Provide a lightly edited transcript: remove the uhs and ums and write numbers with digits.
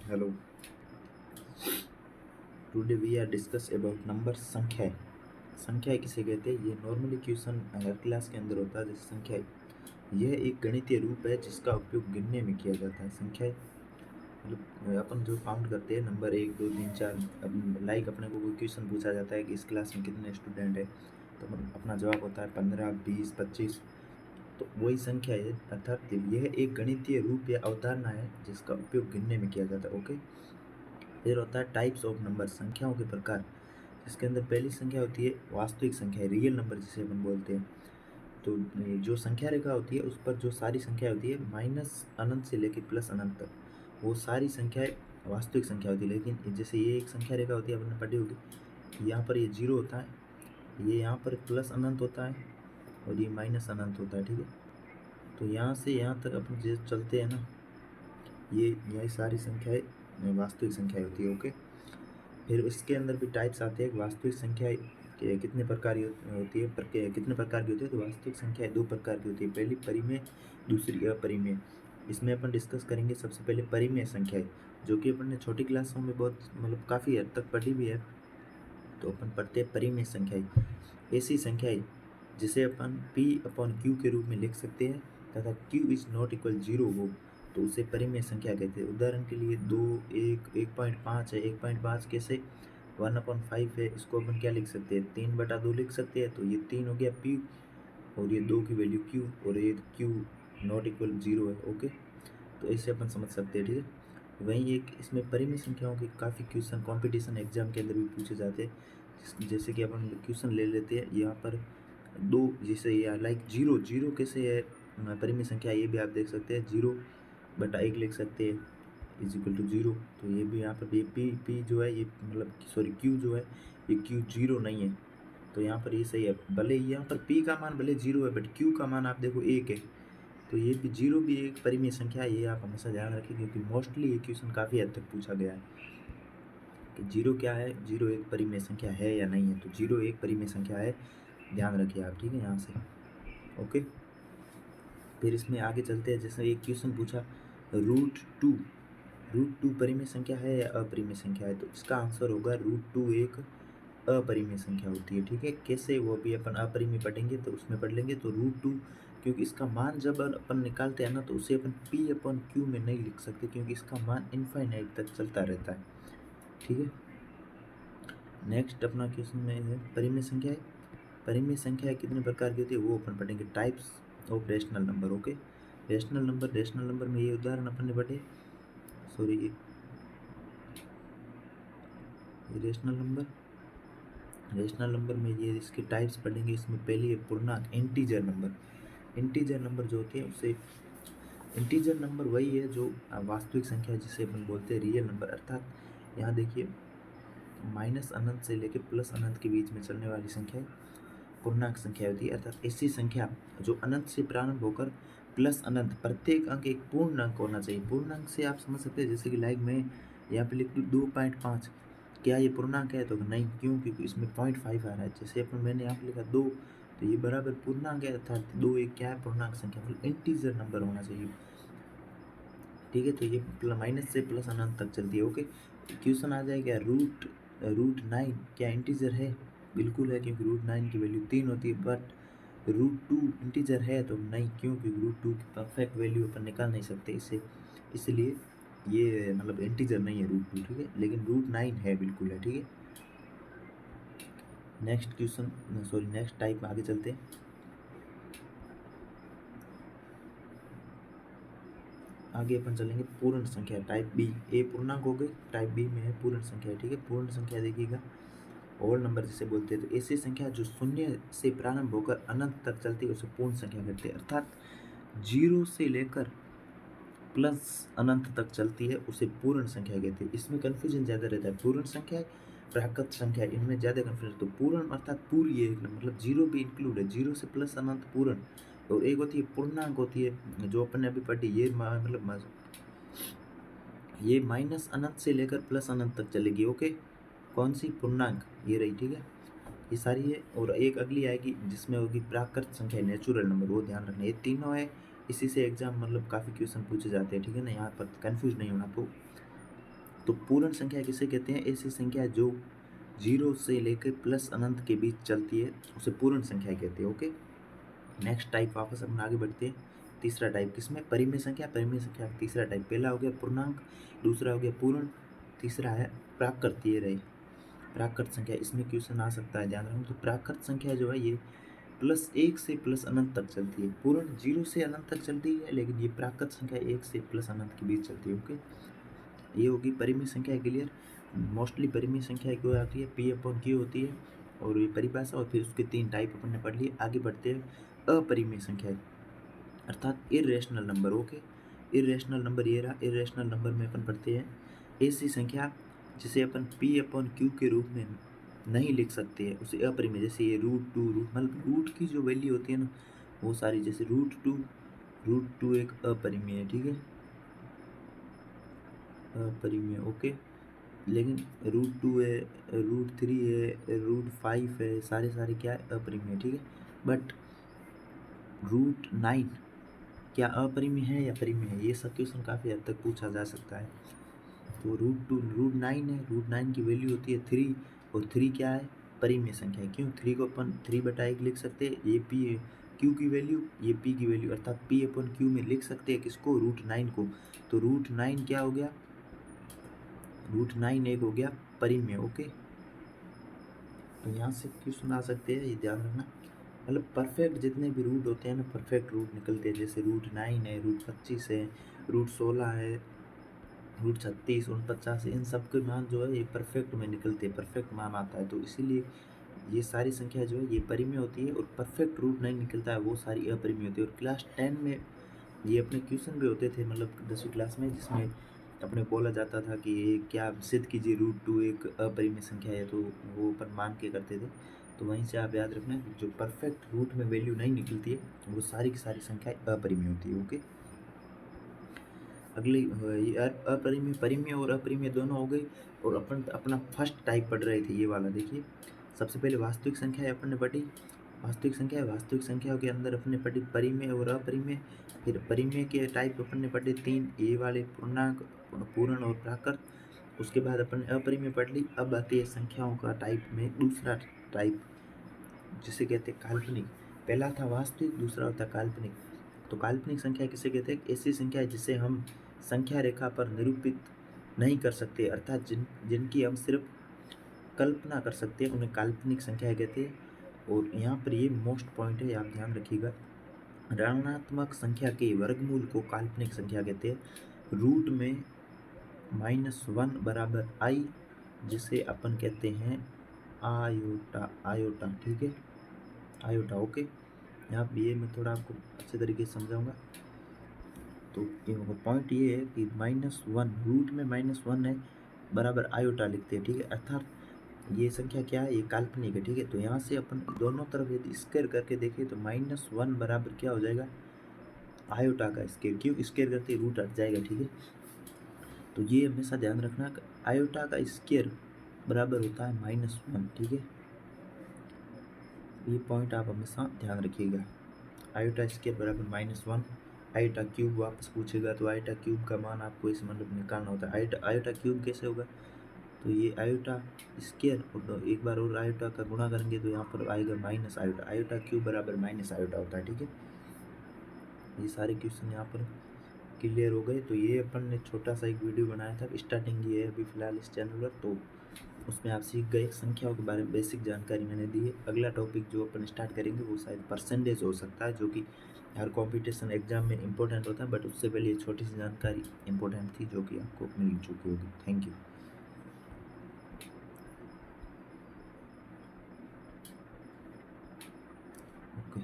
Hello. Today we are discuss about number संख्याएं। संख्याएं किसे कहते हैं? ये नॉर्मली क्वेश्चन हर क्लास के अंदर होता है। जैसे संख्याएं, यह एक गणितीय रूप है जिसका उपयोग गिनने में किया जाता है। संख्याएं मतलब अपन जो काउंट करते हैं नंबर 1 2 3 4। अब लाइक अपने को कोई क्वेश्चन पूछा जाता है कि इस क्लास में कितने स्टूडेंट है, तो अपना जवाब होता है 15 20 25। तो वही संख्या है, अर्थात यह एक गणितीय रूप या अवधारणा है जिसका उपयोग गिनने में किया जाता है। ओके। फिर होता है टाइप्स ऑफ नंबर, संख्याओं के प्रकार। इसके अंदर पहली संख्या होती है वास्तविक संख्या, रियल नंबर जिसे अपन बोलते हैं। तो जो संख्या रेखा होती है उस पर जो सारी संख्या होती है माइनस अनंत से लेकर प्लस अनंत तक, वो सारी संख्याएं वास्तविक संख्या होती है। लेकिन जैसे ये एक संख्या रेखा होती है, अपन ने पढ़ी होगी, यहाँ पर ये जीरो होता है, ये यहाँ पर प्लस अनंत होता है और ये माइनस अनंत होता है। ठीक है, तो यहाँ से यहाँ तक अपन जो चलते हैं ना, ये सारी संख्याएं वास्तविक संख्याएं होती है। ओके। फिर इसके अंदर भी टाइप्स आते हैं। वास्तविक संख्या कितने प्रकार की होती है, कितने प्रकार की होती है? तो वास्तविक संख्या 2 प्रकार की होती है, पहली परिमेय, दूसरी अपरिमेय। इसमें अपन डिस्कस करेंगे सबसे पहले परिमेय संख्याएं, जो कि अपन ने छोटी क्लासों में बहुत मतलब काफ़ी हद तक पढ़ी भी है। तो अपन पढ़ते हैं परिमेय संख्याएं, ऐसी संख्याएं जिसे अपन P/Q के रूप में लिख सकते हैं तथा Q इज नॉट इक्वल 0 हो तो उसे परिमेय संख्या कहते हैं। उदाहरण के लिए 2 1 1.5 है, 1.5 कैसे 1/5 है, इसको अपन क्या लिख सकते हैं? 3/2 लिख सकते हैं। तो ये 3 हो गया P और ये 2 की वैल्यू Q और ये Q नॉट इक्वल 0 है। ओके, तो इसे अपन समझ सकते हैं। ठीक है, वहीं एक इसमें परिमेय संख्याओं के काफ़ी क्वेश्चन कंपटीशन एग्जाम के अंदर भी पूछे जाते हैं। जैसे कि अपन क्वेश्चन ले लेते हैं यहाँ पर दो, जैसे या लाइक जीरो, जीरो कैसे है परिमेय संख्या, ये भी आप देख सकते हैं। 0/1 लिख सकते हैं इज इक्वल टू 0। तो ये भी यहाँ पर ये पी जो है, ये मतलब सॉरी Q जो है, ये Q 0 नहीं है। तो यहाँ पर ये सही है, भले यहाँ पर P का मान भले 0 है बट Q का मान आप देखो 1 है। तो ये भी 0 भी एक परिमेय संख्या है, ये आप हमेशा ध्यान रखें क्योंकि मोस्टली ये क्वेश्चन काफ़ी हद तक पूछा गया है कि 0 क्या है, 0 एक परिमेय संख्या है या नहीं है। तो 0 एक परिमेय संख्या है, ध्यान रखिए आप। ठीक है, यहाँ से ओके। फिर इसमें आगे चलते हैं। जैसे एक क्वेश्चन पूछा √2 परिमेय संख्या है या अपरिमेय संख्या है? तो इसका आंसर होगा √2 एक अपरिमेय संख्या होती है। ठीक है, कैसे वो भी अपन अपरिमेय पढ़ेंगे तो उसमें पढ़ लेंगे। तो √2, क्योंकि इसका मान जब अपन निकालते हैं ना तो उसे अपन P/Q में नहीं लिख सकते क्योंकि इसका मान इनफाइनाइट तक चलता रहता है। ठीक है, नेक्स्ट अपना क्वेश्चन में है परिमेय संख्याएं। परिमेय संख्याएं कितने प्रकार की होती है वो अपन पढ़ेंगे। Types of rational number. Okay, rational number में ये उदाहरण अपन ने पढ़े, सॉरी ये रेशनल नंबर में ये इसके टाइप्स पढ़ेंगे। इसमें पहली है पूर्णांक, इंटीजर नंबर। इंटीजर नंबर जो होती है उसे इंटीजर नंबर वही है जो वास्तविक संख्या है जिसे अपन बोलते हैं रियल नंबर। अर्थात यहाँ देखिए माइनस अनंत से लेकर प्लस अनंत के बीच में चलने वाली संख्या पूर्णांक संख्या होती है। अर्थात ऐसी संख्या जो अनंत से प्रारंभ होकर प्लस अनंत, प्रत्येक अंक एक पूर्णांक होना चाहिए। पूर्णांक से आप समझ सकते हैं, जैसे कि लाइक मैं यहाँ पे लिख दूँ 2.5, क्या ये पूर्णांक है? तो नहीं, क्यों? क्योंकि इसमें 0.5 आ रहा है। जैसे अपन मैंने यहाँ पे लिखा 2, तो ये बराबर पूर्णांक है, अर्थात 2 एक क्या है? पूर्णांक संख्या, मतलब इंटीजर नंबर होना चाहिए। ठीक है, तो ये माइनस से प्लस अनंत तक चलती है। ओके, क्वेश्चन आ जाएगा रूट 9 क्या इंटीजर है? बिल्कुल है, क्योंकि √9 की वैल्यू 3 होती है। बट √2 इंटीजर है? तो नहीं, क्यों? क्योंकि √2 की परफेक्ट वैल्यू अपन निकाल नहीं सकते इससे, इसलिए ये मतलब इंटीजर नहीं है √2। ठीक है, लेकिन √9 है, बिल्कुल है। ठीक है, next question, sorry next type में आगे चलते हैं। आगे अपन चलेंगे पूर्ण संख्या, टाइप बी। ए पूर्णांक हो गई, टाइप बी में है पूर्ण संख्या। ठीक है, पूर्ण संख्या देखिएगा, होल नंबर जिसे बोलते हैं। तो ऐसी संख्या जो शून्य से प्रारंभ होकर अनंत तक चलती है उसे पूर्ण संख्या कहते हैं। अर्थात 0 से लेकर प्लस अनंत तक चलती है उसे पूर्ण संख्या कहते हैं। इसमें कन्फ्यूजन ज़्यादा रहता है, पूर्ण संख्या प्राकृत संख्या, इनमें ज़्यादा कन्फ्यूजन। तो पूर्ण अर्थात पूरी है, मतलब 0 भी इंक्लूड है, 0 से प्लस अनंत पूर्ण। और एक होती है पूर्णांक होती है जो अपन ने अभी पढ़ी, ये मतलब ये माइनस अनंत से लेकर प्लस अनंत तक चलेगी। ओके, कौन सी? पूर्णांक, ये रही। ठीक है, ये सारी है। और एक अगली आएगी जिसमें होगी प्राकृत संख्या, नेचुरल नंबर, वो ध्यान रखना। ये तीनों है, इसी से एग्जाम मतलब काफ़ी क्वेश्चन पूछे जाते हैं। ठीक है ना, यहाँ पर कंफ्यूज नहीं होना। तो तो पूर्ण संख्या किसे कहते हैं? ऐसी संख्या जो 0 से लेकर प्लस अनंत के बीच चलती है उसे पूर्ण संख्या कहते हैं। ओके, नेक्स्ट टाइप वापस अपन आगे बढ़ते हैं। तीसरा टाइप किसमें? परिमेय संख्या। परिमेय संख्या का तीसरा टाइप, पहला हो गया पूर्णांक, दूसरा हो गया पूर्ण, तीसरा है प्राकृत। ये रही प्राकृत संख्या, इसमें क्वेश्चन आ सकता है, ध्यान रखना। तो प्राकृत संख्या जो है ये +1 से प्लस अनंत तक चलती है। पूर्ण 0 से अनंत तक चलती है, लेकिन ये प्राकृत संख्या 1 से प्लस अनंत के बीच चलती है। ओके, ये होगी परिमेय संख्या। क्लियर? मोस्टली परिमेय संख्या क्यों आती है? P/Q होती है, और ये परिभाषा, और फिर उसके 3 टाइप अपन ने पढ़ लिए। आगे बढ़ते हैं अपरिमेय संख्या, अर्थात irrational number. Okay, irrational number ये रहा। इरेशनल नंबर में अपन पढ़ते हैं ऐसी संख्या जिसे अपन P/Q के रूप में नहीं लिख सकते हैं, उसे अपरिमेय। जैसे ये √2, मतलब रूट की जो वैल्यू होती है ना वो सारी, जैसे √2 एक अपरिमेय है, ठीक है, अपरिमेय। ओके, लेकिन √2 है, √3 है, √5 है, सारे क्या है? अपरिमेय, ठीक है। बट √9 क्या अपरिमेय है या परिमेय है? ये सब क्वेश्चन काफ़ी हद तक पूछा जा सकता है। तो √9 है, √9 की वैल्यू होती है 3, और 3 क्या है? परिमेय संख्या है। क्यों? 3 को अपन 3/1 लिख सकते हैं, ये Q की वैल्यू, ये P की वैल्यू, अर्थात P/Q में लिख सकते हैं किसको? √9 को। तो √9 क्या हो गया? √9 एक हो गया परिमेय। ओके, तो यहाँ से क्वेश्चन आ सकते हैं, ये ध्यान रखना। मतलब परफेक्ट जितने भी रूट होते हैं ना, परफेक्ट रूट निकलते हैं। जैसे √9 है, √25 है, √16 है, √36, 49, इन सब के मान जो है ये परफेक्ट में निकलते हैं, परफेक्ट मान आता है। तो इसीलिए ये सारी संख्या जो है ये परिमेय होती है, और परफेक्ट रूट नहीं निकलता है वो सारी अपरिमेय होती है। और क्लास 10 में ये अपने क्वेश्चन भी होते थे, मतलब 10वीं क्लास में, जिसमें अपने बोला जाता था कि ये क्या सिद्ध कीजिए √2 एक अपरिमेय संख्या है, तो वो अपन मान के करते थे। तो वहीं से आप याद रखना, जो परफेक्ट रूट में वैल्यू नहीं निकलती है वो सारी की सारी संख्याएं अपरिमेय होती है। ओके, अगली ये अपरिमेय, परिमेय और अपरिमेय दोनों हो गई। और अपन अपना फर्स्ट टाइप पढ़ रहे थे, ये वाला देखिए। सबसे पहले वास्तविक संख्या अपन ने पढ़ी, वास्तविक संख्या। वास्तविक संख्याओं के अंदर अपन ने पढ़ी परिमेय और अपरिमेय। फिर परिमेय के टाइप अपन ने पढ़े 3, ये वाले पूर्णांक, पूर्ण और प्राकृत। उसके बाद अपन ने अपरिमेय पढ़ ली। अब आती है संख्याओं का टाइप में दूसरा टाइप, जिसे कहते हैं काल्पनिक। पहला था वास्तविक, दूसरा होता काल्पनिक। तो काल्पनिक संख्या किसे कहते हैं? ऐसी संख्या है जिसे हम संख्या रेखा पर निरूपित नहीं कर सकते, अर्थात जिनकी हम सिर्फ कल्पना कर सकते हैं, उन्हें काल्पनिक संख्या कहते हैं। और यहाँ पर ये मोस्ट पॉइंट है, आप ध्यान रखिएगा। ऋणात्मक संख्या के वर्गमूल को काल्पनिक संख्या कहते हैं। रूट में -1 बराबर i, जिसे अपन कहते हैं आयोटा, ठीक है, आयोटा। ओके, यहाँ पे ये मैं थोड़ा आपको अच्छे तरीके से समझाऊंगा। तो पॉइंट ये है कि -1, रूट में -1 है, बराबर आयोटा लिखते हैं, ठीक है। अर्थात ये संख्या क्या है? ये काल्पनिक है, ठीक है। तो यहाँ से अपन दोनों तरफ यदि स्क्वायर करके देखें तो -1 बराबर क्या हो जाएगा? आयोटा का स्क्वायर। क्यों? स्क्वायर करते रूट हट जाएगा, ठीक है। तो ये हमेशा ध्यान रखना, आयोटा का स्क्वायर बराबर होता है -1, ठीक है। ये पॉइंट आप हमेशा ध्यान रखिएगा। आयोटा स्क्वायर बराबर -1। आयोटा क्यूब वापस पूछेगा तो आयोटा क्यूब का मान आपको इस मतलब निकालना होता है। आयोटा क्यूब कैसे होगा? तो ये आयोटा स्क्वायर, और एक बार और आयोटा का गुणा करेंगे तो यहाँ पर आएगा माइनस आयोटा। आयोटा क्यूब बराबर माइनस आयोटा होता है, ठीक है। ये सारे क्वेश्चन यहाँ पर क्लियर हो गए। तो ये अपन ने छोटा सा एक वीडियो बनाया था, स्टार्टिंग ये है अभी फिलहाल इस चैनल पर। तो उसमें आप सीख गए संख्याओं के बारे में, बेसिक जानकारी मैंने दी है। अगला टॉपिक जो अपन स्टार्ट करेंगे वो शायद परसेंटेज हो सकता है, जो कि हर कॉम्पिटिशन एग्जाम में इंपॉर्टेंट होता है। बट उससे पहले ये छोटी सी जानकारी इंपॉर्टेंट थी जो कि आपको मिल चुकी होगी। Thank you. ओके।